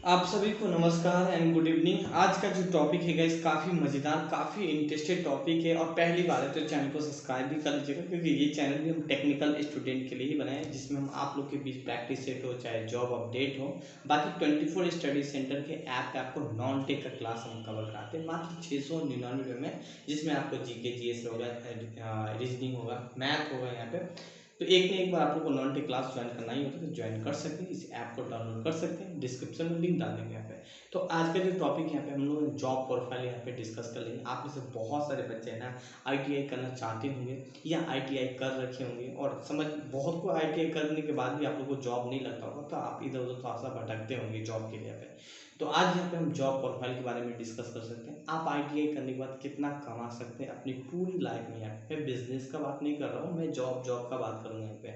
आप सभी को नमस्कार एंड गुड इवनिंग। आज का जो टॉपिक है गाइस काफ़ी मज़ेदार, काफ़ी इंटरेस्टेड टॉपिक है और पहली बार है तो चैनल को सब्सक्राइब भी कर लीजिएगा, क्योंकि ये चैनल भी हम टेक्निकल स्टूडेंट के लिए ही बनाए हैं, जिसमें हम आप लोग के बीच प्रैक्टिस सेट हो चाहे जॉब अपडेट हो। बाकी 24 स्टडी सेंटर के ऐप पे आपको नॉन टेक का क्लास हम कवर कराते हैं मात्र 699 में, जिसमें आपको जीके जीएस होगा, रीजनिंग होगा, मैथ होगा यहाँ पे। तो एक ने एक बार आप लोग को नॉन टेक क्लास ज्वाइन करना ही होता है तो ज्वाइन कर सकते हैं, इस ऐप को डाउनलोड कर सकते हैं, डिस्क्रिप्शन में लिंक डाल देंगे यहाँ पे। तो आज का जो टॉपिक यहाँ पे हम लोग जॉब प्रोफाइल यहाँ पे डिस्कस कर लेंगे। आप में से बहुत सारे बच्चे हैं ना आईटीआई करना चाहते होंगे या आईटीआई कर रखे होंगे, और समझ बहुत को आईटीआई करने के बाद भी आप लोग को जॉब नहीं लगता होगा, तो आप इधर उधर थोड़ा सा भटकते होंगे जॉब के लिए यहाँ पे। तो आज यहाँ पे हम जॉब प्रोफाइल के बारे में डिस्कस कर सकते हैं। आप आईटीआई करने के बाद कितना कमा सकते हैं अपनी पूरी लाइफ में। यहाँ पे मैं बिजनेस का बात नहीं कर रहा हूँ, मैं जॉब जॉब का बात करूँगा यहाँ पे।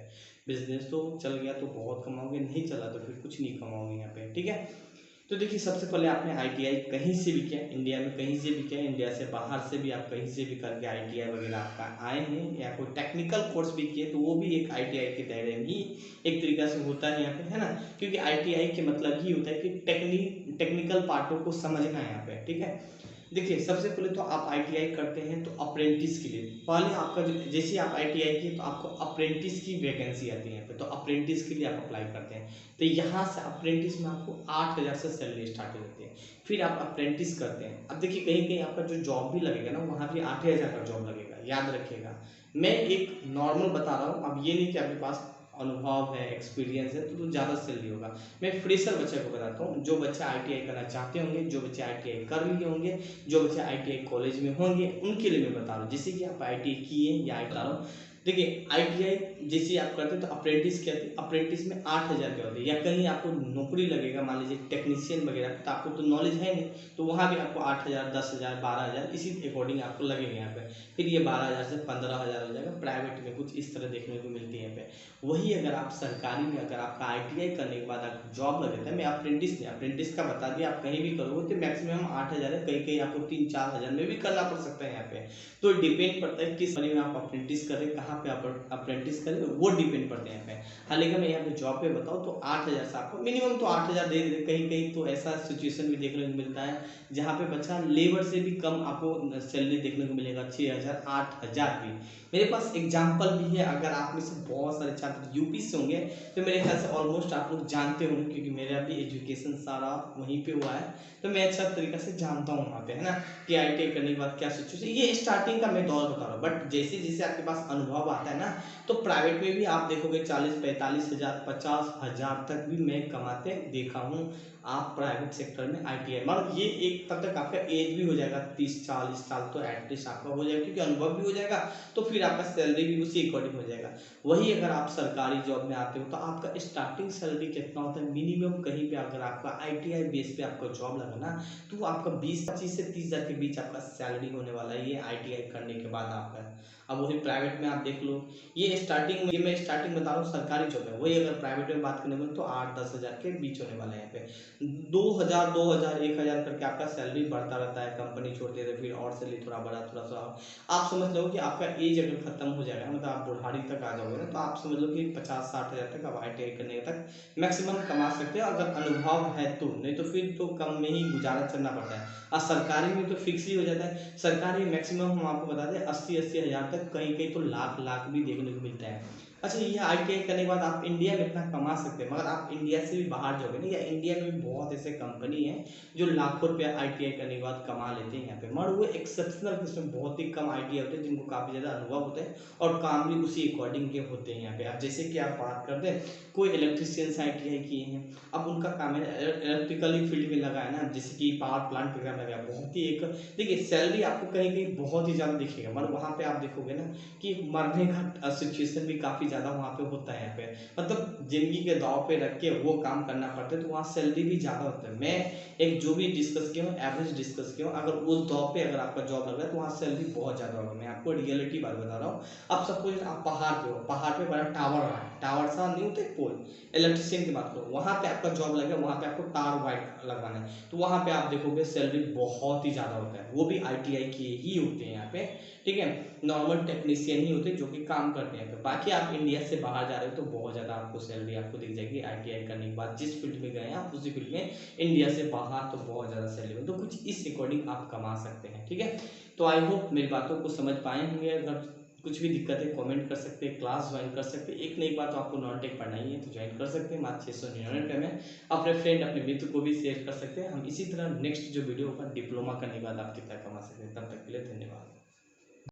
बिजनेस तो चल गया तो बहुत कमाओगे, नहीं चला तो फिर कुछ नहीं कमाओगे यहाँ पे, ठीक है। तो देखिए, सबसे पहले आपने आईटीआई कहीं से भी किया, इंडिया में कहीं से भी किया, इंडिया से बाहर से भी आप कहीं से भी करके आईटीआई वगैरह आपका आए हैं, या कोई टेक्निकल कोर्स भी किए तो वो भी एक आईटीआई के दायरे में ही एक तरीका से होता है यहाँ पे, है ना। क्योंकि आईटीआई के मतलब ही होता है कि टेक्निकल पार्टों को समझना है यहाँ पे, ठीक है। देखिए, सबसे पहले तो आप आईटीआई करते हैं तो अप्रेंटिस के लिए पहले आपका जैसे आप आईटीआई किए तो आपको अप्रेंटिस की वैकेंसी आती है यहाँ पे, तो अप्रेंटिस के लिए आप अप्लाई करते हैं। तो यहाँ से अप्रेंटिस में आपको 8,000 से सैलरी स्टार्ट हो जाती है। फिर आप अप्रेंटिस करते हैं। अब देखिए, कहीं कहीं आपका जो जॉब भी लगेगा ना, वहाँ भी 8,000 का जॉब लगेगा, याद रखिएगा। मैं एक नॉर्मल बता रहा हूँ, अब ये नहीं कि आपके पास अनुभव है, एक्सपीरियंस है तो ज़्यादा सैलरी होगा। मैं फ्रेशर बच्चे को बताता हूँ, जो बच्चे आईटीआई करना चाहते होंगे, जो बच्चे आईटीआई कर लिए होंगे, जो बच्चे आईटीआई कॉलेज में होंगे, उनके लिए मैं बता रहा हूँ। जैसे कि आप आईटीआई किए या आई बता रहा हूँ। देखिए, आईटीआई जैसे आप करते हैं तो अप्रेंटिस क्या होती है, अप्रेंटिस में 8,000 क्या होती है, या कहीं आपको नौकरी लगेगा, मान लीजिए टेक्नीशियन वगैरह, तो आपको तो नॉलेज है नहीं, तो वहाँ भी आपको 8,000, 10,000, 12,000 इसी अकॉर्डिंग आपको लगेगा यहाँ पे। फिर ये 12,000 से 15,000 हो जाएगा, प्राइवेट में कुछ इस तरह देखने को मिलती है यहाँ पे। वही अगर आप सरकारी में, अगर आपका आईटीआई करने के बाद आपको जॉब लग जाता है, मैं अप्रेंटिस नहीं, अप्रेंटिस का बता दिया, आप कहीं भी करोगे तो मैक्सिमम 8,000 है, कहीं कहीं आपको 3-4 हज़ार में भी करना पड़ सकता है यहाँ पे। तो डिपेंड पड़ता है किस मनी में आप अप्रेंटिस करें, कहाँ पे आप अप्रेंटिस करें, वो डिपेंड पड़ते हैं यहाँ पे। हाँ, लेकिन मैं यहाँ पे जॉब पे बताऊँ तो 8,000 से आपको मिनिमम तो 8,000 दे देते। कहीं कहीं तो ऐसा सिचुएशन भी देखने को मिलता है जहाँ पे बच्चा लेबर से भी कम आपको सैलरी देखने को मिलेगा, 6,000, 8,000 भी। मेरे पास एग्जाम्पल भी है। अगर आप में से बहुत सारे छात्र यूपी से होंगे तो मेरे ख्याल से ऑलमोस्ट आप लोग जानते होंगे, क्योंकि मेरा भी एजुकेशन सारा वहीं पे हुआ है, तो मैं अच्छा तरीका से जानता हूँ वहाँ पे, है ना, कि आईटीआई करने के बाद क्या सिचुएशन। ये स्टार्टिंग का मैं दौर बता रहा हूँ, बट जैसे जैसे आपके पास अनुभव आता है ना, तो प्राइवेट में भी आप देखोगे 40-45 हज़ार, 50,000 तक भी मैं कमाते देखा हूँ। आप प्राइवेट सेक्टर में आईटीआई मतलब ये एक तब तक आपका एज भी हो जाएगा, 30-40 साल तो एटलीस्ट आपका हो जाएगा, क्योंकि अनुभव भी हो जाएगा, तो फिर आपका सैलरी भी उसी अकॉर्डिंग हो जाएगा। वही अगर आप सरकारी जॉब में आते हो तो आपका स्टार्टिंग सैलरी कितना होता है, मिनिमम कहीं पे अगर आपका आईटीआई बेस पे आपका जॉब लगा ना, तो आपका 20-25 से 30,000 के बीच आपका सैलरी होने वाला है, ये आईटीआई करने के बाद आपका। अब वही प्राइवेट में आप देख लो, ये स्टार्टिंग में, ये मैं स्टार्टिंग बता रहा हूँ सरकारी जॉब है, वही अगर प्राइवेट में बात करने में तो 8-10 हज़ार के बीच होने वाला है यहाँ पे। 2,000, 2,000, 1,000 करके आपका सैलरी बढ़ता रहता है, कंपनी छोड़ते रहते फिर और सैलरी थोड़ा बड़ा, थोड़ा सा। आप समझ लो कि आपका एज अगर खत्म हो जाएगा, मतलब आप बुढ़ारी तक आ जाओगे ना, तो आप समझ लो कि 50-60 हज़ार तक आप आईटीआई करने तक मैक्सिमम कमा सकते हो, अगर अनुभव है तो। नहीं तो फिर तो कम में ही गुजारा चलना पड़ता है। और सरकारी में तो फिक्स ही हो जाता है। सरकारी मैक्सिमम हम आपको बता दें 80-80 हज़ार तक, कहीं कहीं तो लाख लाख भी देखने को मिलता है। अच्छा, ये आईटीआई करने के बाद आप इंडिया में इतना कमा सकते हैं, मगर आप इंडिया से भी बाहर जाओगे ना, या इंडिया में भी बहुत ऐसे कंपनी है जो लाखों रुपया आईटीआई करने के बाद कमा लेते हैं यहाँ पे, मगर वो एक्सेप्शनल किस्म, बहुत ही कम आईटीआई होते हैं जिनको काफ़ी ज़्यादा अनुभव होता है, और काम भी उसी अकॉर्डिंग के होते हैं यहाँ पे। अब जैसे कि आप बात करते हैं, कोई इलेक्ट्रिशियन से आईटीआई किए हैं, अब उनका काम है इलेक्ट्रिकल फील्ड में लगा है ना, जैसे कि पावर प्लांट वगैरह लगा है, बहुत ही एक, देखिए सैलरी आपको कहीं कहीं बहुत ही ज़्यादा दिखेगा, मगर वहाँ पे आप देखोगे ना कि मरने का सिचुएशन भी काफ़ी ज़्यादा वहाँ पे होता है यहाँ पे, मतलब ज़िंदगी के दाँव पे रख के वो काम करना पड़ता है, तो वहाँ सैलरी भी ज़्यादा होता है। मैं एक जो भी डिस्कस किया हूँ, एवरेज डिस्कस किया हूँ, अगर उस दाँव पे अगर आपका जॉब लग रहा है तो वहाँ सैलरी बहुत ज़्यादा होगा। मैं आपको रियलिटी बात बता रहा हूँ। अब सपोज आप पहाड़ पे हो, पहाड़ पे बड़ा टावर है, टावर सा नहीं होता पोल, इलेक्ट्रिशियन की बात करो, वहाँ पे आपका जॉब लगे, वहाँ पे आपको टावर वाइट लगवाना है, तो वहाँ पे आप देखोगे सैलरी बहुत ही ज़्यादा होता है, वो भी आईटीआई किए ही होते हैं यहाँ पे, ठीक है। नॉर्मल टेक्नीशियन ही होते हैं जो कि काम करते हैं। बाकी आप इंडिया से बाहर जा रहे हो तो बहुत ज़्यादा आपको सैलरी आपको दिख जाएगी। ITI करने के बाद जिस फील्ड में गए हैं आप उसी फील्ड में इंडिया से बाहर तो बहुत ज़्यादा सैलरी, तो कुछ इस अकॉर्डिंग आप कमा सकते हैं। ठीक है, तो आई होप मेरी बातों को समझ पाए होंगे। अगर कुछ भी दिक्कत है कमेंट कर सकते हैं, क्लास ज्वाइन कर सकते हैं। एक न एक बात तो आपको नॉन टेक पढ़ना ही है तो ज्वाइन कर सकते हैं, मात्र 699 में। अपने फ्रेंड अपने मित्र को भी शेयर कर सकते हैं। हम इसी तरह नेक्स्ट जो वीडियो होगा डिप्लोमा करने के बाद आप कितना कमा सकते हैं। तब तक के लिए धन्यवाद।